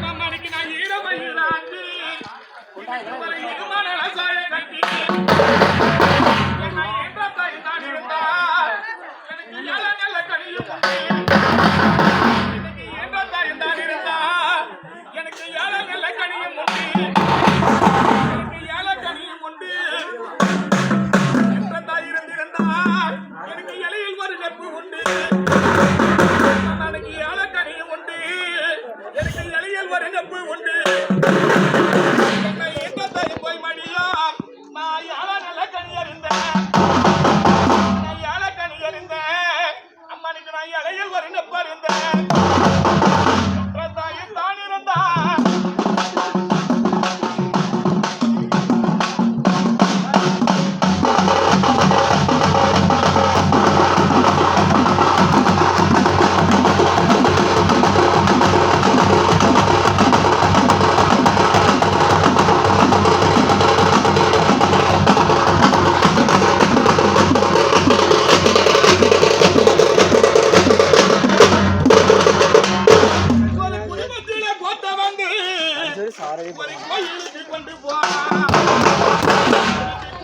அம்மனுக்கு நான் ஈரமயிலாச்சு இருமல சாய கட்டி என்னை என்ற தாய் தான் இருந்தார் எனக்கு ஏழ நல்ல கனியும் எனக்கு என்ற தாய் தான் இருந்தார் எனக்கு ஏழ நல்ல கனியும் உண்டு எனக்கு ஏழ கனியும் உண்டு என்ற தாய் இருந்திருந்தார் எனக்கு இலையில் ஒரு நெப்பு உண்டு எனக்கு ஏழ கனியும் உண்டு எனக்கு இலையில் ஒரு நெப்பு உண்டு ஒரு கோயிலுக்கு கொண்டு போனா